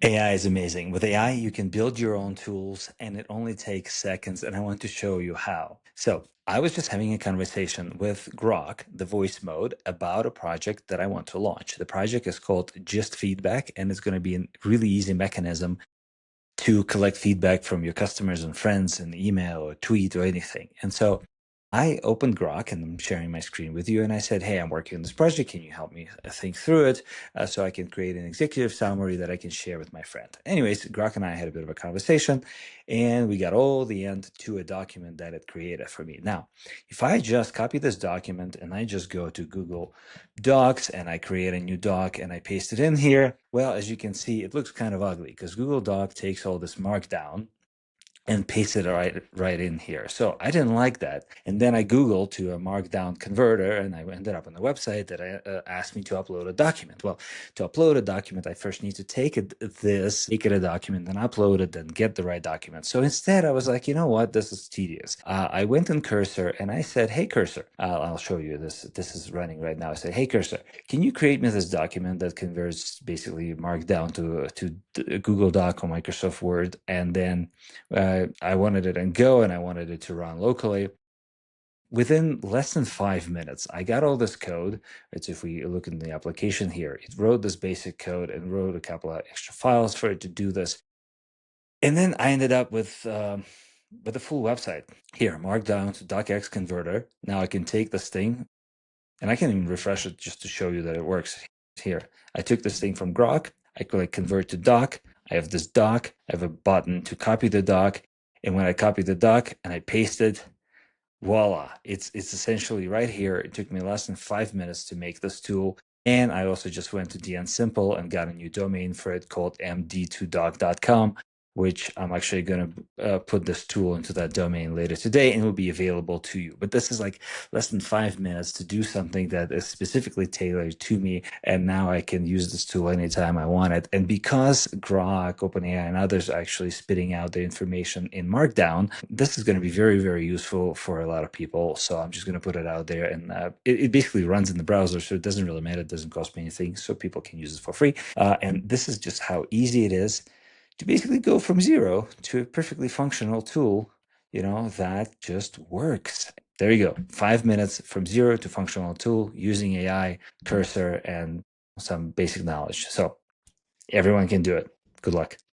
AI is amazing. With AI, you can build your own tools and it only takes seconds. And I want to show you how. So I was just having a conversation with Grok, the voice mode, about a project that I want to launch. The project is called Just Feedback, and it's going to be a really easy mechanism to collect feedback from your customers and friends in email or tweet or anything. And so I opened Grok and I'm sharing my screen with you. And I said, hey, I'm working on this project. Can you help me think through it so I can create an executive summary that I can share with my friend? Anyways, Grok and I had a bit of a conversation and we got all the end to a document that it created for me. Now, if I just copy this document and I just go to Google Docs and I create a new doc and I paste it in here, well, as you can see, it looks kind of ugly because Google Doc takes all this markdown and paste it right in here. So I didn't like that. And then I Googled to a markdown converter and I ended up on the website that asked me to upload a document. Well, to upload a document, I first need to take make it a document, then upload it, then get the right document. So instead I was like, you know what, this is tedious. I went in Cursor and I said, hey, Cursor, I'll show you this. This is running right now. I said, hey, Cursor, can you create me this document that converts basically markdown to Google Doc or Microsoft Word? And then I wanted it in Go and I wanted it to run locally. Within less than 5 minutes, I got all this code. It's if we look in the application here, it wrote this basic code and wrote a couple of extra files for it to do this. And then I ended up with the full website here, markdown to docx converter. Now I can take this thing and I can even refresh it just to show you that it works here. I took this thing from Grok. I click convert to doc. I have this doc. I have a button to copy the doc. And when I copy the doc and I paste it, voila, it's essentially right here. It took me less than 5 minutes to make this tool. And I also just went to DN Simple and got a new domain for it called md2doc.com, which I'm actually going to put this tool into that domain later today and it will be available to you. But this is like less than 5 minutes to do something that is specifically tailored to me. And now I can use this tool anytime I want it. And because Grok, OpenAI, and others are actually spitting out the information in Markdown, this is going to be very, very useful for a lot of people. So I'm just going to put it out there. And it basically runs in the browser, so it doesn't really matter. It doesn't cost me anything, so people can use it for free. And this is just how easy it is to basically go from zero to a perfectly functional tool, that just works. There you go. 5 minutes from zero to functional tool using AI, Cursor, and some basic knowledge. So everyone can do it. Good luck.